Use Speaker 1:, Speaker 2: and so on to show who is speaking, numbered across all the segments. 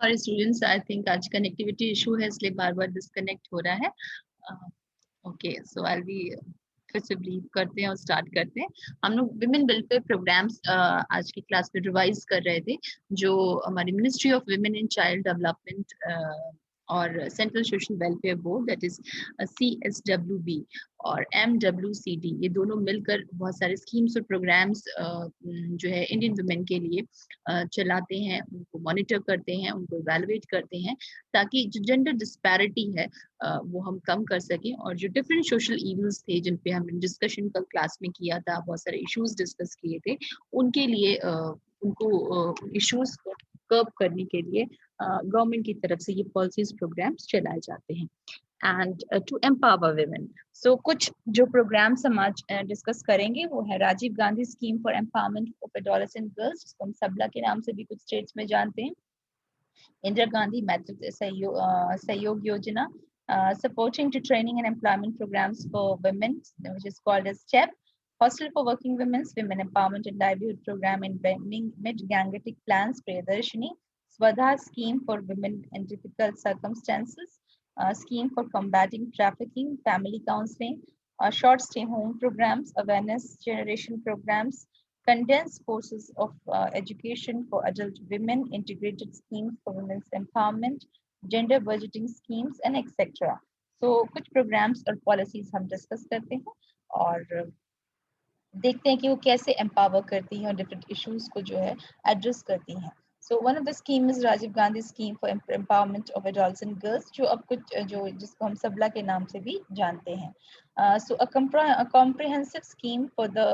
Speaker 1: और students I think आज connectivity issue है इसलिए बार बार डिस्कनेक्ट हो रहा है। ओके सो आई बी फिर से ब्रीफ करते हैं और स्टार्ट करते हैं। हम लोग विमेन वेलफेयर प्रोग्राम्स आज की क्लास में रिवाइज कर रहे थे, जो हमारी Ministry of Women and Child Development और Central Social Welfare Board that is CSWB और MWCD, ये दोनों मिलकर बहुत सारे स्कीम्स और प्रोग्राम्स जो है इंडियन वुमेन के लिए चलाते हैं, उनको मॉनिटर करते हैं, उनको इवेलुएट करते हैं, ताकि जो जेंडर डिस्पैरिटी है वो हम कम कर सकें, और जो डिफरेंट सोशल इवल्स थे जिन पे हमने डिस्कशन कल क्लास में किया था, बहुत सारे इश्यूज डिस्कस किए थे, उनके लिए उनको इश्यूज को कर्ब करने के लिए गवर्नमेंट की तरफ से ये पॉलिसीज प्रोग्राम्स चलाए जाते हैं and to empower women. So कुछ जो प्रोग्राम्स हम आज डिस्कस करेंगे वो है Rajiv Gandhi scheme for empowerment of adolescent girls, जिसको हम सबला के नाम से भी कुछ स्टेट्स में जानते हैं। इंदिरा गांधी मैत्रित्व सहयोग योजना, supporting to training and employment programs for women, which is called as STEP. Hostel for Working Women's Women Empowerment and Livelihood Program in Mid-Gangetic Plans, Priyadarshini. Swadha Scheme for Women in Difficult Circumstances, Scheme for Combating Trafficking, Family Counseling, Short Stay Home Programs, Awareness Generation Programs, condensed courses of education for adult women, integrated schemes for women's empowerment, gender budgeting schemes, and etc. So कुछ programs और policies हम discuss करते हैं और देखते हैं कि वो कैसे empower करती हैं और different issues को जो है address करती हैं। So one of the scheme is Rajiv Gandhi scheme for empowerment of adults and girls, जो अब कुछ जो जिसको हम सबला के नाम से भी जानते हैं। So a comprehensive scheme for the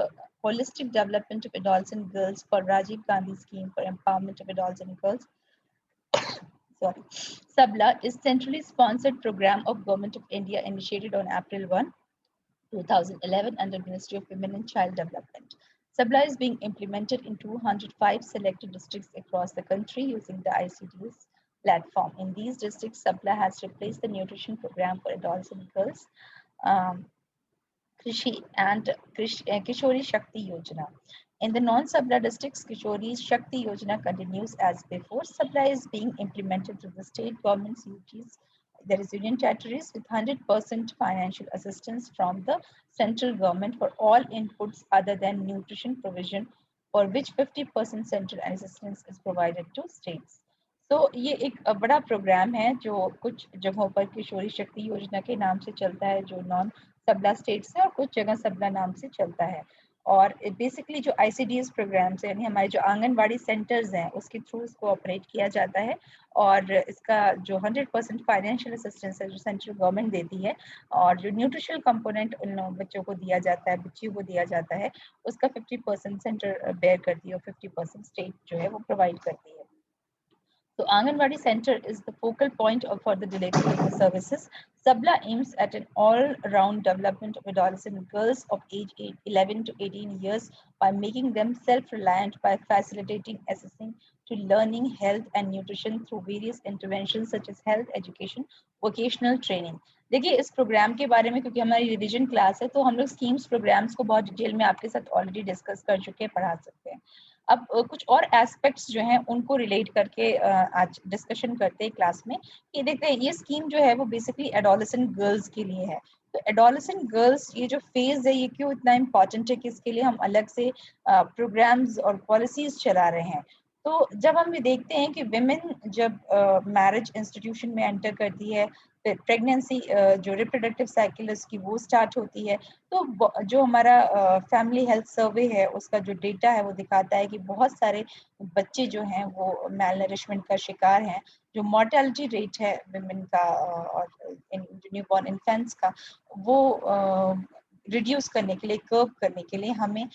Speaker 1: holistic development of adults and girls for Rajiv Gandhi scheme for empowerment of adults and girls. Sorry, Sabla is centrally sponsored program of Government of India initiated on April 1, 2011 under Ministry of Women and Child Development. Sabla is being implemented in 205 selected districts across the country using the ICDS platform. In these districts, Sabla has replaced the nutrition program for adults and girls, Krishi and Kishori Shakti Yojana. In the non-Sabla districts, Kishori Shakti Yojana continues as before. Sabla is being implemented through the state government's UTs. There is union territories with 100% financial assistance from the central government for all inputs other than nutrition provision, for which 50% central assistance is provided to states. तो ये एक बड़ा programme है जो कुछ जगहों पर किशोरी शक्ति योजना के नाम से चलता है, जो नॉन सबला स्टेट्स है, और कुछ जगह सबला नाम से चलता है। और बेसिकली जो ICDS प्रोग्राम्स है, यानी हमारे जो आंगनवाड़ी सेंटर्स हैं, उसके थ्रू इसको ऑपरेट किया जाता है। और इसका जो 100% फाइनेंशियल असिस्टेंस है जो सेंट्रल गवर्नमेंट देती है, और जो न्यूट्रिशनल कंपोनेंट उन बच्चों को दिया जाता है, बच्चियों को दिया जाता है, उसका 50% सेंटर बेयर करती है और 50% स्टेट जो है वो प्रोवाइड करती है। So Anganwadi Center is the focal point for the delivery of the services. Sabla aims at an all-round development of adolescent girls of age 11 to 18 years by making them self-reliant by facilitating accessing to learning, health and nutrition through various interventions such as health, education, vocational training. देखिए इस programme के बारे में, क्योंकि हमारी revision class है, तो हम लोग स्कीम्स प्रोग्राम्स को बहुत डिटेल में आपके साथ ऑलरेडी डिस्कस कर चुके हैं, पढ़ा सकते हैं। अब कुछ और एस्पेक्ट्स जो हैं उनको रिलेट करके आज डिस्कशन करते हैं क्लास में, कि देखते हैं ये स्कीम जो है वो बेसिकली एडोलेसेंट गर्ल्स के लिए है। तो एडोलेसेंट गर्ल्स ये जो फेज है ये क्यों इतना इम्पॉर्टेंट है कि इसके लिए हम अलग से प्रोग्राम्स और पॉलिसीज चला रहे हैं। तो जब हम ये देखते हैं कि विमेन जब मैरिज इंस्टीट्यूशन में एंटर करती है, फिर प्रेगनेंसी जो रिप्रोडक्टिव साइकिल उसकी वो स्टार्ट होती है, तो जो हमारा फैमिली हेल्थ सर्वे है उसका जो डेटा है वो दिखाता है कि बहुत सारे बच्चे जो हैं वो मेल नरिशमेंट का शिकार हैं। जो मॉर्टेलिटी रेट है विमेन का और न्यूबॉर्न इन्फेंट्स का, वो रिड्यूस करने के लिए, कर्व करने के लिए हमें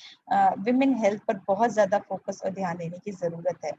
Speaker 1: विमेन हेल्थ पर बहुत ज़्यादा फोकस और ध्यान देने की ज़रूरत है।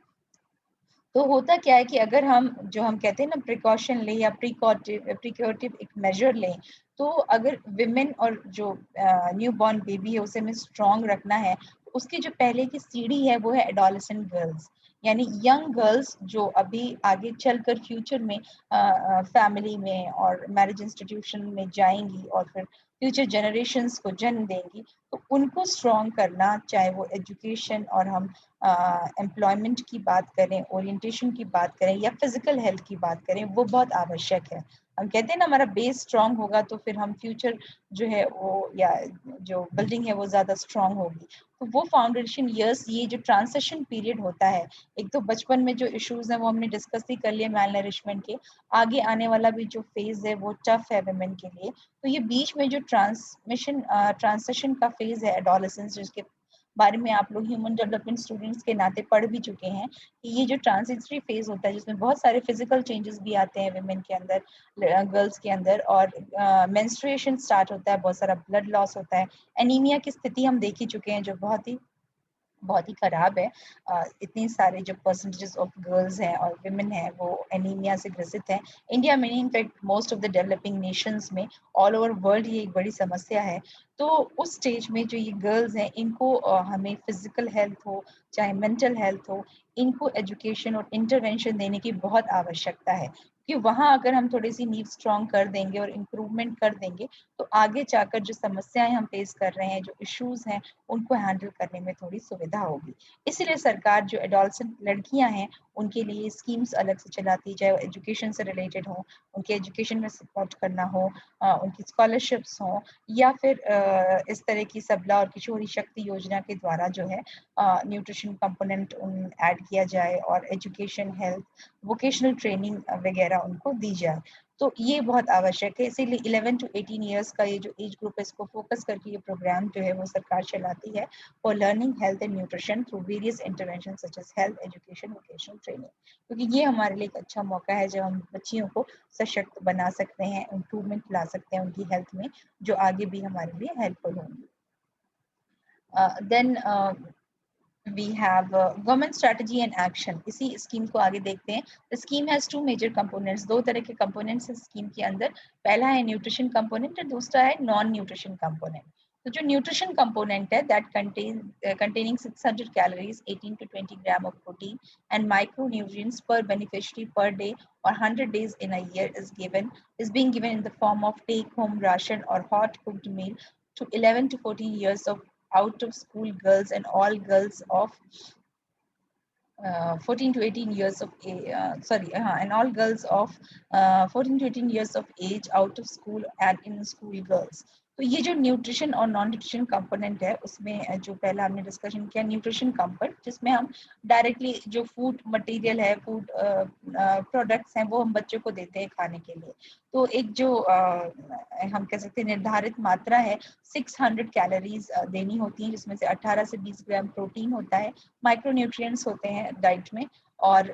Speaker 1: तो होता क्या है कि अगर हम जो हम कहते हैं ना प्रिकॉशन लें या प्रिकॉटिव एक मेजर लें, तो अगर विमेन और जो न्यू बॉर्न बेबी है उसे हमें स्ट्रॉन्ग रखना है, तो उसकी जो पहले की सीढ़ी है वो है एडोलेसेंट गर्ल्स, यानी यंग गर्ल्स जो अभी आगे चलकर फ्यूचर में फैमिली में और मैरिज इंस्टीट्यूशन में जाएंगी और फिर फ्यूचर जनरेशंस को जन्म देंगी, तो उनको स्ट्रॉन्ग करना, चाहे वो एजुकेशन और हम एम्प्लॉयमेंट की बात करें, ओरिएंटेशन की बात करें या फिजिकल हेल्थ की बात करें, वो बहुत आवश्यक है। हम कहते हैं ना, हमारा बेस स्ट्रॉन्ग होगा तो फिर हम फ्यूचर जो है वो, या जो बिल्डिंग है वो ज़्यादा स्ट्रॉन्ग होगी। तो वो फाउंडेशन ईयर्स, ये जो ट्रांसिशन पीरियड होता है, एक तो बचपन में जो इश्यूज हैं वो हमने डिस्कस ही कर लिए मेल नरिशमेंट के, आगे आने वाला भी जो फेज है वो टफ है वुमेन के लिए। तो ये बीच में जो ट्रांसिशन का फेज है एडोलेसेंस, जिसके बारे में आप लोग ह्यूमन डेवलपमेंट स्टूडेंट्स के नाते पढ़ भी चुके हैं, कि ये जो ट्रांजिटरी फेज होता है जिसमें बहुत सारे फिजिकल चेंजेस भी आते हैं वुमेन के अंदर, गर्ल्स के अंदर, और मेंस्ट्रुएशन स्टार्ट होता है, बहुत सारा ब्लड लॉस होता है, एनीमिया की स्थिति हम देख ही चुके हैं जो बहुत ही खराब है। इतने सारे जो परसेंटेजेस ऑफ गर्ल्स हैं और विमेन हैं वो एनीमिया से ग्रसित हैं। इंडिया में, in fact most of the developing Nations में, ऑल ओवर वर्ल्ड ये एक बड़ी समस्या है। तो उस स्टेज में जो ये गर्ल्स हैं, इनको हमें फिजिकल हेल्थ हो चाहे मेंटल हेल्थ हो, इनको एजुकेशन और इंटरवेंशन देने की बहुत आवश्यकता है, कि वहाँ अगर हम थोड़ी सी नींव स्ट्रॉन्ग कर देंगे और इम्प्रूवमेंट कर देंगे, तो आगे जाकर जो समस्याएं हम फेस कर रहे हैं, जो इश्यूज हैं, उनको हैंडल करने में थोड़ी सुविधा होगी। इसीलिए सरकार जो एडोलसेंट लड़कियां हैं उनके लिए स्कीम्स अलग से चलाती है, चाहे वो एजुकेशन से रिलेटेड हो, उनके एजुकेशन में सपोर्ट करना हो, उनकी स्कॉलरशिप्स हो, या फिर इस तरह की सबला और किशोरी शक्ति योजना के द्वारा जो है न्यूट्रिशन कंपोनेंट ऐड किया जाए और एजुकेशन, हेल्थ, वोकेशनल ट्रेनिंग वगैरह उनको दी जाए। तो ये बहुत आवश्यक है। इसीलिए 11 to 18 ईयर्स का ये जो एज ग्रुप है, इसको फोकस करके ये प्रोग्राम जो है वो सरकार चलाती है for learning health and nutrition through various intervention such as health, education, vocational training. क्योंकि ये हमारे लिए एक अच्छा मौका है जब हम बच्चियों को सशक्त बना सकते हैं, इम्प्रूवमेंट ला सकते हैं उनकी हेल्थ में, जो आगे भी हमारे लिए हेल्पफुल होंगी। Then we have government strategy and action। इसी स्कीम को आगे देखते हैं। The scheme has two major components। दो तरह के components हैं स्कीम के अंदर। पहला है न्यूट्रिशन कंपोनेंट और दूसरा है नॉन न्यूट्रिशन कंपोनेंट। तो जो न्यूट्रिशन कंपोनेंट है, that containing 600 calories, 18 to 20 gram of protein and micronutrients per beneficiary per day or 100 days in a year is being given in the form of take home ration or hot cooked meal to 11 to 14 years of out of school girls and all girls of 14 to 18 years of and all girls of 14 to 18 years of age out of school and in school girls। तो ये जो nutrition और non nutrition component है, उसमें जो पहला हमने discussion किया न्यूट्रिशन कंपोनेंट, जिसमें हम डायरेक्टली जो फूड मटेरियल है, फूड प्रोडक्ट्स हैं, वो हम बच्चों को देते हैं खाने के लिए। तो एक जो हम कह सकते हैं निर्धारित मात्रा है, 600 कैलोरीज देनी होती है, जिसमें से 18 से 20 ग्राम प्रोटीन होता है, माइक्रोन्यूट्रिएंट्स होते हैं डाइट में, और